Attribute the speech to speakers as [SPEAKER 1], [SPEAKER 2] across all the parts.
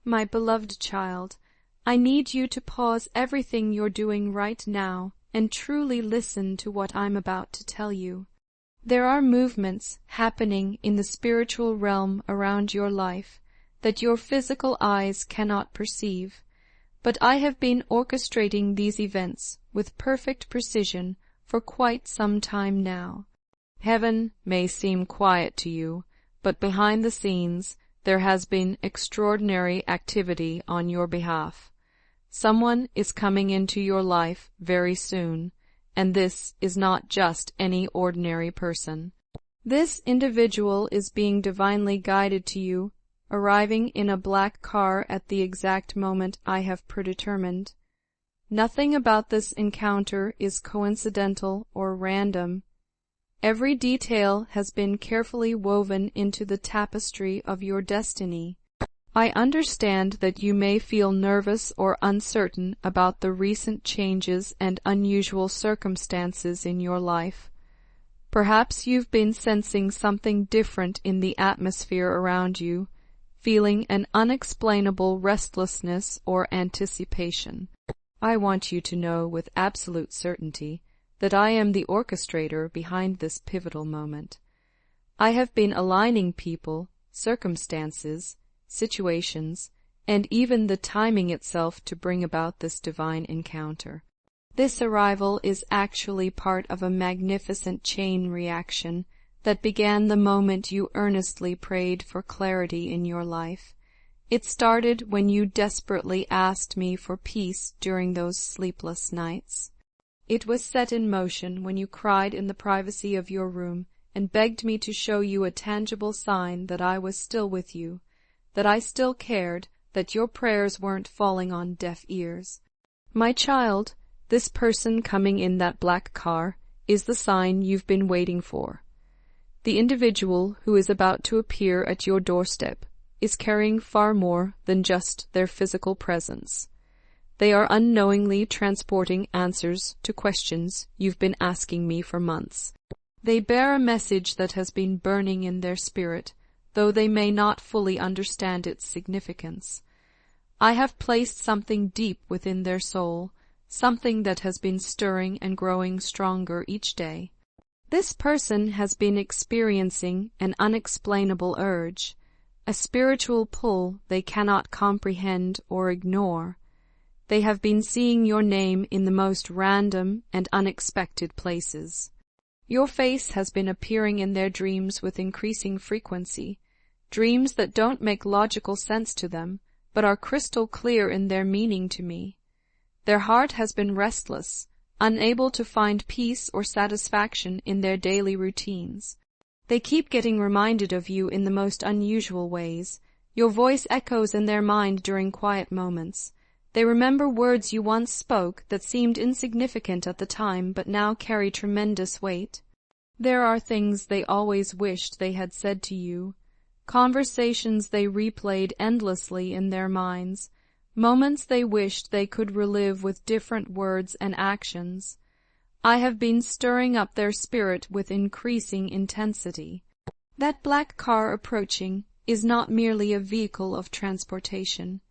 [SPEAKER 1] My beloved child, I need you to pause everything you're doing right now and truly listen to what I'm about to tell you. There are movements happening in the spiritual realm around your life that your physical eyes cannot perceive, but I have been orchestrating these events with perfect precision for quite some time now. Heaven may seem quiet to you, but behind the scenes there has been extraordinary activity on your behalf. Someone is coming into your life very soon, and this is not just any ordinary person. This individual is being divinely guided to you, arriving in a black car at the exact moment I have predetermined. Nothing about this encounter is coincidental or random. Every detail has been carefully woven into the tapestry of your destiny. I understand that you may feel nervous or uncertain about the recent changes and unusual circumstances in your life. Perhaps you've been sensing something different in the atmosphere around you, feeling an unexplainable restlessness or anticipation. I want you to know with absolute certainty that I am the orchestrator behind this pivotal moment. I have been aligning people, circumstances, situations, and even the timing itself to bring about this divine encounter. This arrival is actually part of a magnificent chain reaction that began the moment you earnestly prayed for clarity in your life. It started when you desperately asked me for peace during those sleepless nights. It was set in motion when you cried in the privacy of your room and begged me to show you a tangible sign that I was still with you, that I still cared, that your prayers weren't falling on deaf ears. My child, this person coming in that black car is the sign you've been waiting for. The individual who is about to appear at your doorstep is carrying far more than just their physical presence. They are unknowingly transporting answers to questions you've been asking me for months. They bear a message that has been burning in their spirit, though they may not fully understand its significance. I have placed something deep within their soul, something that has been stirring and growing stronger each day. This person has been experiencing an unexplainable urge, a spiritual pull they cannot comprehend or ignore. They have been seeing your name in the most random and unexpected places. Your face has been appearing in their dreams with increasing frequency, dreams that don't make logical sense to them, but are crystal clear in their meaning to me. Their heart has been restless, unable to find peace or satisfaction in their daily routines. They keep getting reminded of you in the most unusual ways. Your voice echoes in their mind during quiet moments. They remember words you once spoke that seemed insignificant at the time but now carry tremendous weight. There are things they always wished they had said to you, conversations they replayed endlessly in their minds, moments they wished they could relive with different words and actions. I have been stirring up their spirit with increasing intensity. That black car approaching is not merely a vehicle of transportation.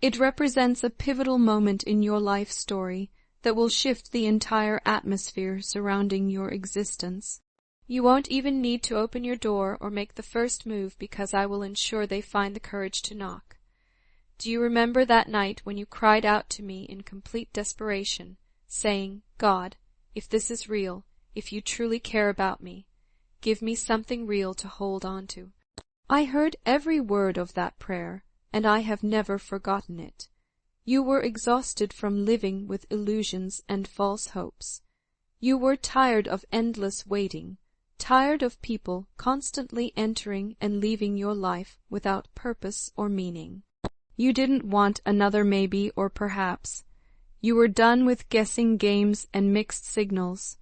[SPEAKER 1] It represents a pivotal moment in your life story that will shift the entire atmosphere surrounding your existence. You won't even need to open your door or make the first move because I will ensure they find the courage to knock. Do you remember that night when you cried out to me in complete desperation, saying, "God, if this is real, if you truly care about me, give me something real to hold on to"? I heard every word of that prayer, and I have never forgotten it. You were exhausted from living with illusions and false hopes. You were tired of endless waiting, tired of people constantly entering and leaving your life without purpose or meaning. You didn't want another maybe or perhaps. You were done with guessing games and mixed signals.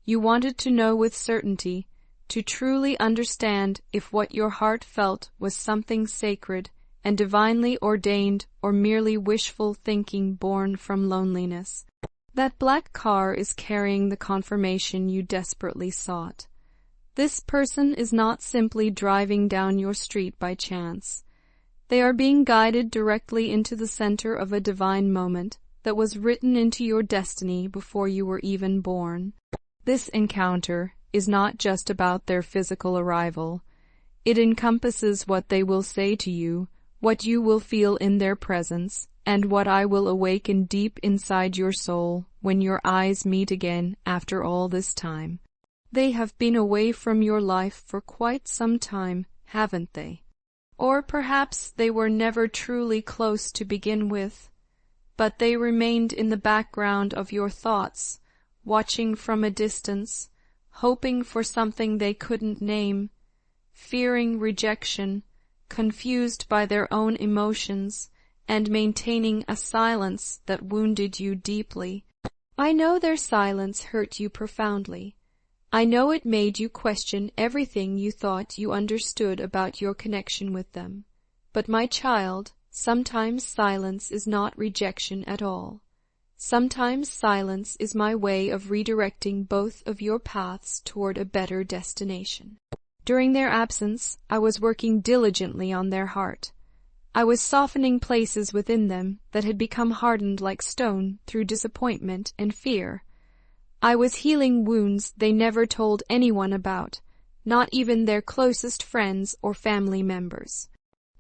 [SPEAKER 1] You wanted to know with certainty, to truly understand if what your heart felt was something sacred and divinely ordained or merely wishful thinking born from loneliness. That black car is carrying the confirmation you desperately sought. This person is not simply driving down your street by chance. They are being guided directly into the center of a divine moment that was written into your destiny before you were even born. This encounter is not just about their physical arrival. It encompasses what they will say to you, what you will feel in their presence, and what I will awaken deep inside your soul when your eyes meet again after all this time. They have been away from your life for quite some time, haven't they? Or perhaps they were never truly close to begin with, but they remained in the background of your thoughts, watching from a distance, hoping for something they couldn't name, fearing rejection, confused by their own emotions, and maintaining a silence that wounded you deeply. I know their silence hurt you profoundly. I know it made you question everything you thought you understood about your connection with them. But my child, sometimes silence is not rejection at all. Sometimes silence is my way of redirecting both of your paths toward a better destination. During their absence, I was working diligently on their heart. I was softening places within them that had become hardened like stone through disappointment and fear. I was healing wounds they never told anyone about, not even their closest friends or family members.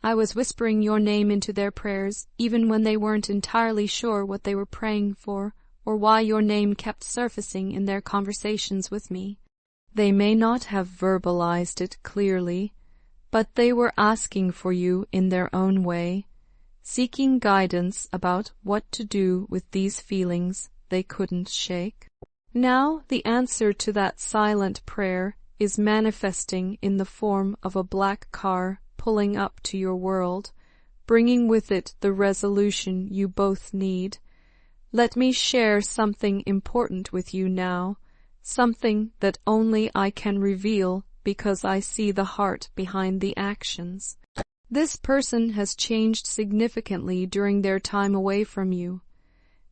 [SPEAKER 1] I was whispering your name into their prayers, even when they weren't entirely sure what they were praying for, or why your name kept surfacing in their conversations with me. They may not have verbalized it clearly, but they were asking for you in their own way, seeking guidance about what to do with these feelings they couldn't shake. Now the answer to that silent prayer is manifesting in the form of a black car pulling up to your world, bringing with it the resolution you both need. Let me share something important with you now, something that only I can reveal because I see the heart behind the actions. This person has changed significantly during their time away from you.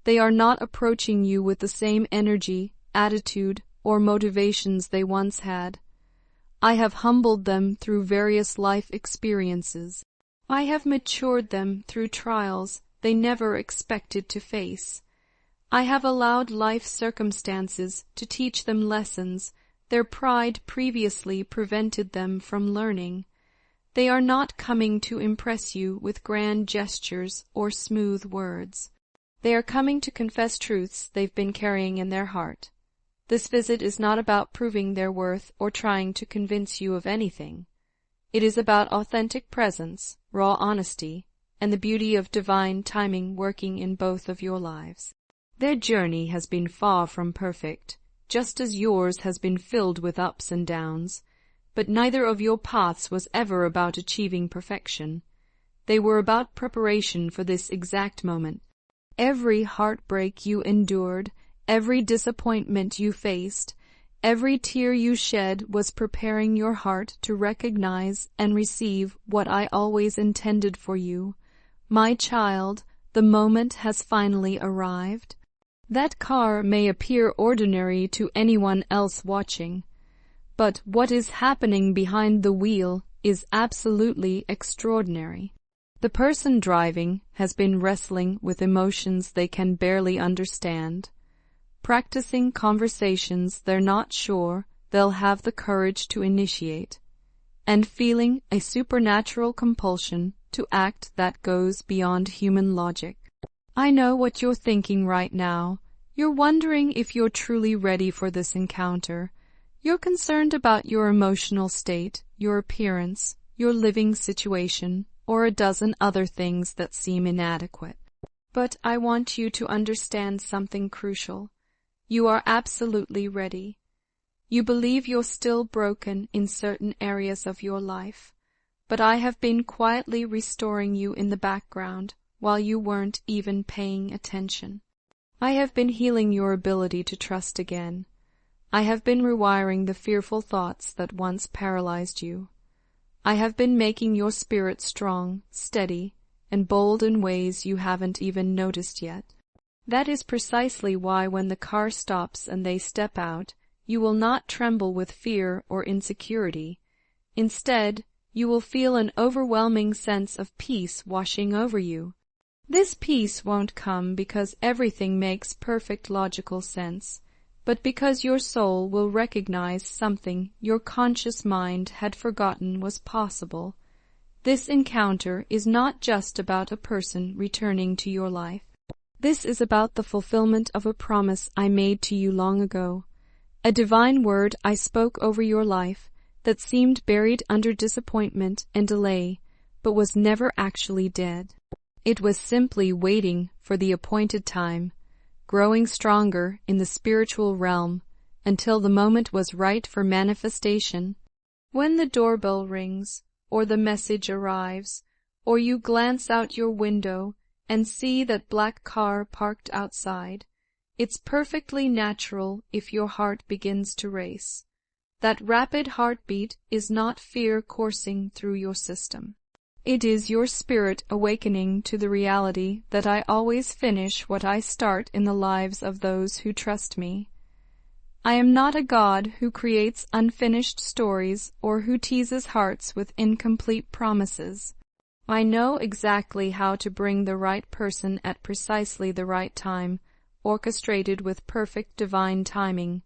[SPEAKER 1] They are not approaching you with the same energy, attitude, or motivations they once had. I have humbled them through various life experiences. I have matured them through trials they never expected to face. I have allowed life circumstances to teach them lessons their pride previously prevented them from learning. They are not coming to impress you with grand gestures or smooth words. They are coming to confess truths they've been carrying in their heart. This visit is not about proving their worth or trying to convince you of anything. It is about authentic presence, raw honesty, and the beauty of divine timing working in both of your lives. Their journey has been far from perfect, just as yours has been filled with ups and downs, but neither of your paths was ever about achieving perfection. They were about preparation for this exact moment. Every heartbreak you endured, every disappointment you faced, every tear you shed was preparing your heart to recognize and receive what I always intended for you. My child, the moment has finally arrived. That car may appear ordinary to anyone else watching, but what is happening behind the wheel is absolutely extraordinary. The person driving has been wrestling with emotions they can barely understand, practicing conversations they're not sure they'll have the courage to initiate, and feeling a supernatural compulsion to act that goes beyond human logic. I know what you're thinking right now. You're wondering if you're truly ready for this encounter. You're concerned about your emotional state, your appearance, your living situation, or a dozen other things that seem inadequate. But I want you to understand something crucial. You are absolutely ready. You believe you're still broken in certain areas of your life, but I have been quietly restoring you in the background while you weren't even paying attention. I have been healing your ability to trust again. I have been rewiring the fearful thoughts that once paralyzed you. I have been making your spirit strong, steady, and bold in ways you haven't even noticed yet. That is precisely why when the car stops and they step out, you will not tremble with fear or insecurity. Instead, you will feel an overwhelming sense of peace washing over you. This peace won't come because everything makes perfect logical sense, but because your soul will recognize something your conscious mind had forgotten was possible. This encounter is not just about a person returning to your life. This is about the fulfillment of a promise I made to you long ago, a divine word I spoke over your life that seemed buried under disappointment and delay, but was never actually dead. It was simply waiting for the appointed time, growing stronger in the spiritual realm until the moment was right for manifestation. When the doorbell rings, or the message arrives, or you glance out your window and see that black car parked outside, it's perfectly natural if your heart begins to race. That rapid heartbeat is not fear coursing through your system. It is your spirit awakening to the reality that I always finish what I start in the lives of those who trust me. I am not a God who creates unfinished stories or who teases hearts with incomplete promises. I know exactly how to bring the right person at precisely the right time, orchestrated with perfect divine timing.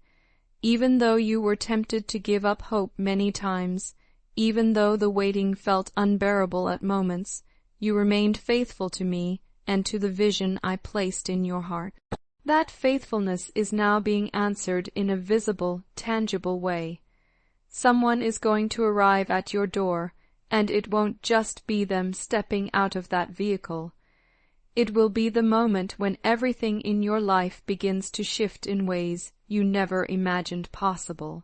[SPEAKER 1] Even though you were tempted to give up hope many times, even though the waiting felt unbearable at moments, you remained faithful to me and to the vision I placed in your heart. That faithfulness is now being answered in a visible, tangible way. Someone is going to arrive at your door, and it won't just be them stepping out of that vehicle. It will be the moment when everything in your life begins to shift in ways you never imagined possible.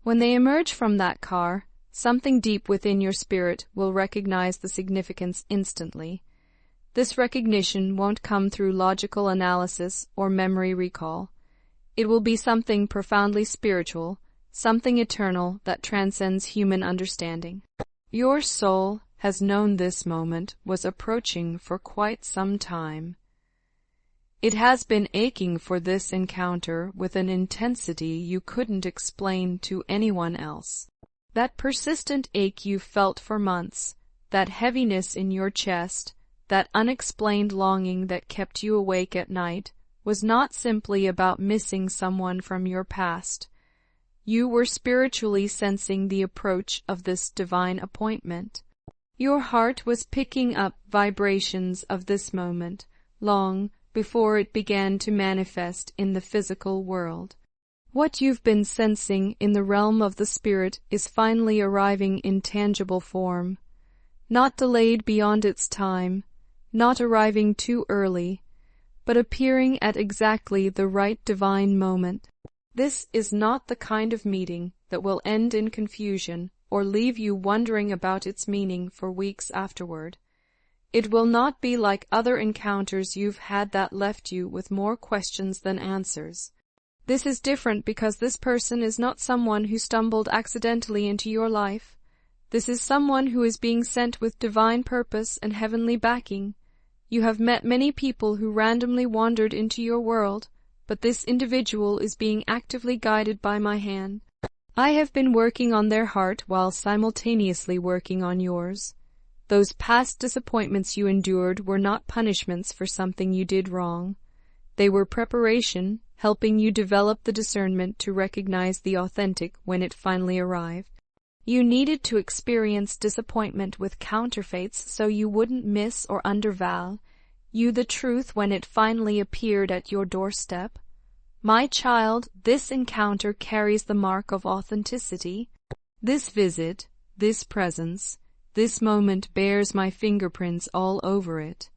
[SPEAKER 1] When they emerge from that car, something deep within your spirit will recognize the significance instantly. This recognition won't come through logical analysis or memory recall. It will be something profoundly spiritual, something eternal that transcends human understanding. Your soul has known this moment was approaching for quite some time. It has been aching for this encounter with an intensity you couldn't explain to anyone else. That persistent ache you felt for months, that heaviness in your chest, that unexplained longing that kept you awake at night, was not simply about missing someone from your past. You were spiritually sensing the approach of this divine appointment. Your heart was picking up vibrations of this moment, long before it began to manifest in the physical world. What you've been sensing in the realm of the spirit is finally arriving in tangible form, not delayed beyond its time, not arriving too early, but appearing at exactly the right divine moment. This is not the kind of meeting that will end in confusion or leave you wondering about its meaning for weeks afterward. It will not be like other encounters you've had that left you with more questions than answers. This is different because this person is not someone who stumbled accidentally into your life. This is someone who is being sent with divine purpose and heavenly backing. You have met many people who randomly wandered into your world, but this individual is being actively guided by my hand. I have been working on their heart while simultaneously working on yours. Those past disappointments you endured were not punishments for something you did wrong. They were preparation, helping you develop the discernment to recognize the authentic when it finally arrived. You needed to experience disappointment with counterfeits so you wouldn't miss or undervalue the truth when it finally appeared at your doorstep. My child, this encounter carries the mark of authenticity. This visit, this presence, this moment bears my fingerprints all over it.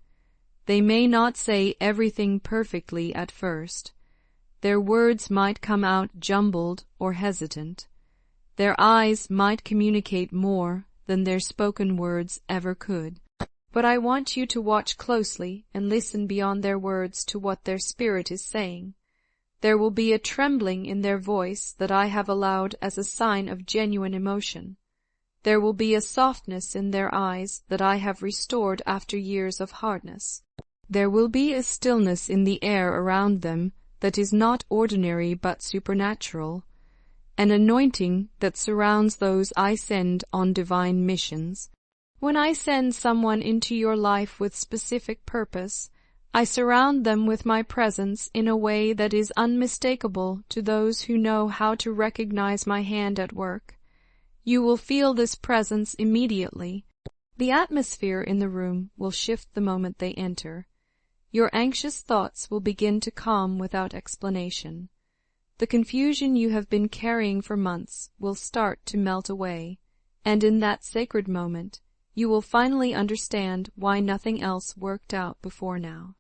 [SPEAKER 1] They may not say everything perfectly at first. Their words might come out jumbled or hesitant. Their eyes might communicate more than their spoken words ever could. But I want you to watch closely and listen beyond their words to what their spirit is saying. There will be a trembling in their voice that I have allowed as a sign of genuine emotion. There will be a softness in their eyes that I have restored after years of hardness. There will be a stillness in the air around them that is not ordinary but supernatural. an anointing that surrounds those I send on divine missions. When I send someone into your life with specific purpose, I surround them with my presence in a way that is unmistakable to those who know how to recognize my hand at work. You will feel this presence immediately. The atmosphere in the room will shift the moment they enter. Your anxious thoughts will begin to calm without explanation. The confusion you have been carrying for months will start to melt away, and in that sacred moment, you will finally understand why nothing else worked out before now.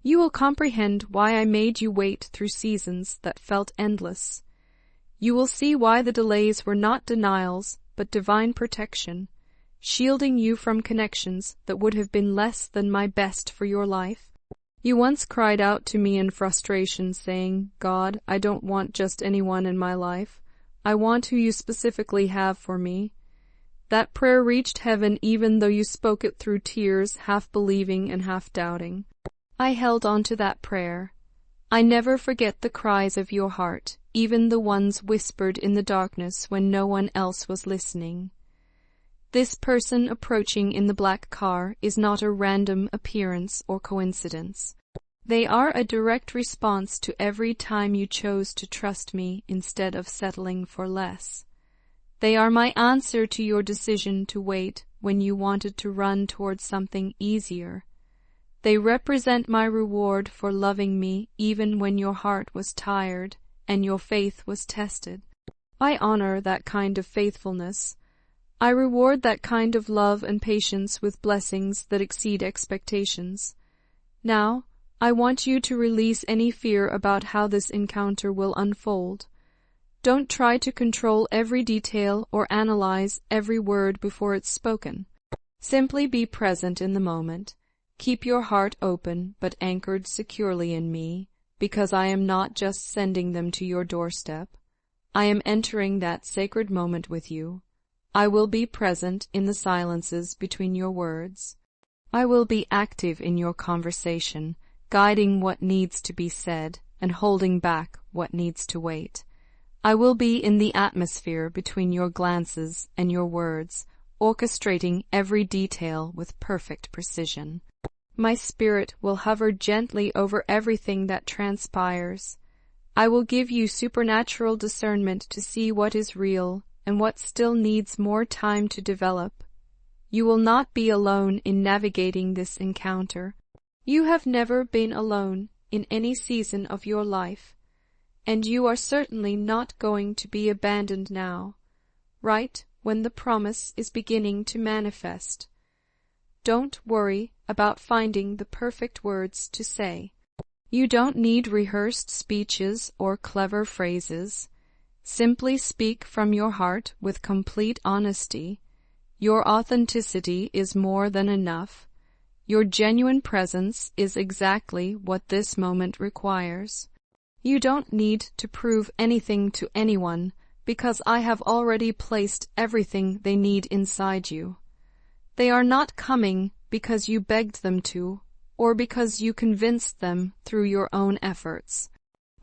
[SPEAKER 1] You will comprehend why I made you wait through seasons that felt endless. You will see why the delays were not denials, but divine protection, shielding you from connections that would have been less than my best for your life. You once cried out to me in frustration, saying, "God, I don't want just anyone in my life. I want who you specifically have for me." That prayer reached heaven even though you spoke it through tears, half believing and half doubting. I held on to that prayer. I never forget the cries of your heart, even the ones whispered in the darkness when no one else was listening. This person approaching in the black car is not a random appearance or coincidence. They are a direct response to every time you chose to trust me instead of settling for less. They are my answer to your decision to wait when you wanted to run towards something easier. They represent my reward for loving me even when your heart was tired and your faith was tested. I honor that kind of faithfulness. I reward that kind of love and patience with blessings that exceed expectations. Now, I want you to release any fear about how this encounter will unfold. Don't try to control every detail or analyze every word before it's spoken. Simply be present in the moment. Keep your heart open but anchored securely in me, because I am not just sending them to your doorstep. I am entering that sacred moment with you. I will be present in the silences between your words. I will be active in your conversation, guiding what needs to be said and holding back what needs to wait. I will be in the atmosphere between your glances and your words, orchestrating every detail with perfect precision. My spirit will hover gently over everything that transpires. I will give you supernatural discernment to see what is real and what still needs more time to develop. You will not be alone in navigating this encounter. You have never been alone in any season of your life, and you are certainly not going to be abandoned now, right when the promise is beginning to manifest. Don't worry about finding the perfect words to say. You don't need rehearsed speeches or clever phrases. Simply speak from your heart with complete honesty. Your authenticity is more than enough. Your genuine presence is exactly what this moment requires. You don't need to prove anything to anyone, because I have already placed everything they need inside you. They are not coming because you begged them to, or because you convinced them through your own efforts.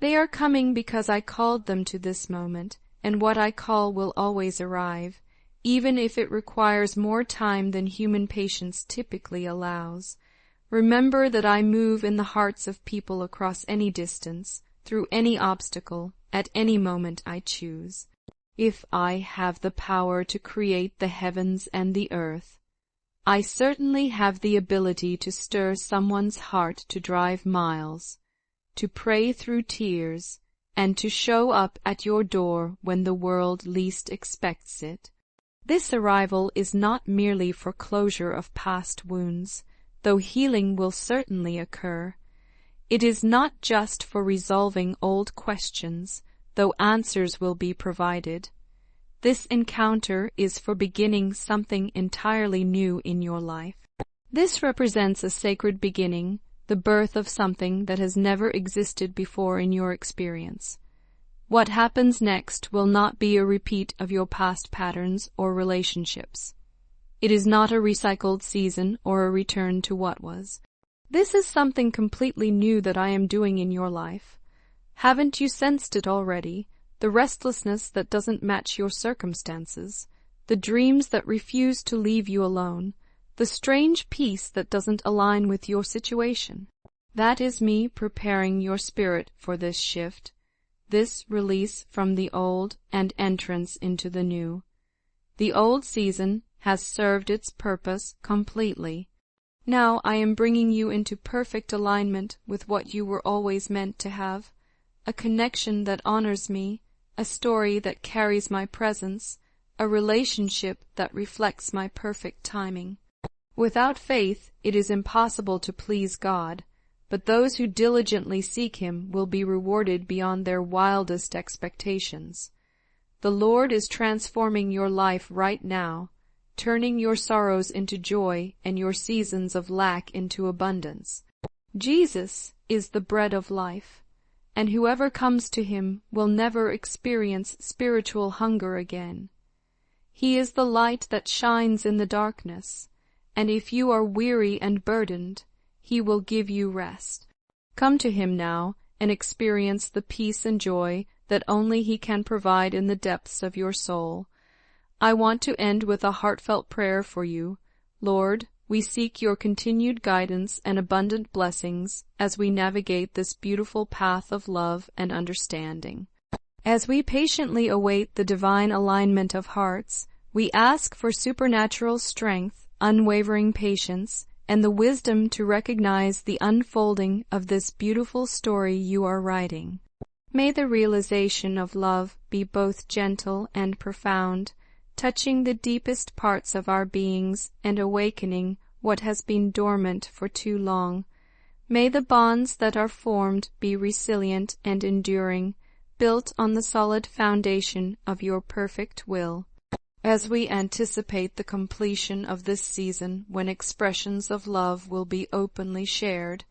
[SPEAKER 1] They are coming because I called them to this moment, and what I call will always arrive, even if it requires more time than human patience typically allows. Remember that I move in the hearts of people across any distance, through any obstacle, at any moment I choose. If I have the power to create the heavens and the earth, I certainly have the ability to stir someone's heart to drive miles, to pray through tears, and to show up at your door when the world least expects it. This arrival is not merely for closure of past wounds, though healing will certainly occur. It is not just for resolving old questions, though answers will be provided. This encounter is for beginning something entirely new in your life. This represents a sacred beginning, the birth of something that has never existed before in your experience. What happens next will not be a repeat of your past patterns or relationships. It is not a recycled season or a return to what was. This is something completely new that I am doing in your life. Haven't you sensed it already? the restlessness that doesn't match your circumstances, the dreams that refuse to leave you alone, the strange peace that doesn't align with your situation. That is me preparing your spirit for this shift, this release from the old and entrance into the new. The old season has served its purpose completely. Now I am bringing you into perfect alignment with what you were always meant to have, a connection that honors me, a story that carries my presence, a relationship that reflects my perfect timing. Without faith it is impossible to please God, but those who diligently seek Him will be rewarded beyond their wildest expectations. The Lord is transforming your life right now, turning your sorrows into joy and your seasons of lack into abundance. Jesus is the bread of life, and whoever comes to Him will never experience spiritual hunger again. He is the light that shines in the darkness, and if you are weary and burdened, He will give you rest. Come to Him now and experience the peace and joy that only He can provide in the depths of your soul. I want to end with a heartfelt prayer for you. Lord, we seek your continued guidance and abundant blessings as we navigate this beautiful path of love and understanding. As we patiently await the divine alignment of hearts, we ask for supernatural strength, unwavering patience, and the wisdom to recognize the unfolding of this beautiful story you are writing. May the realization of love be both gentle and profound, touching the deepest parts of our beings and awakening what has been dormant for too long. May the bonds that are formed be resilient and enduring, built on the solid foundation of your perfect will. As we anticipate the completion of this season when expressions of love will be openly shared,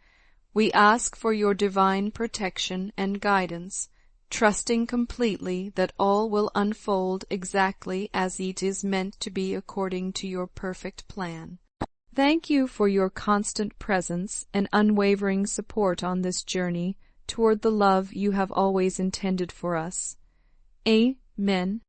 [SPEAKER 1] we ask for your divine protection and guidance, trusting completely that all will unfold exactly as it is meant to be according to your perfect plan. Thank you for your constant presence and unwavering support on this journey toward the love you have always intended for us. Amen.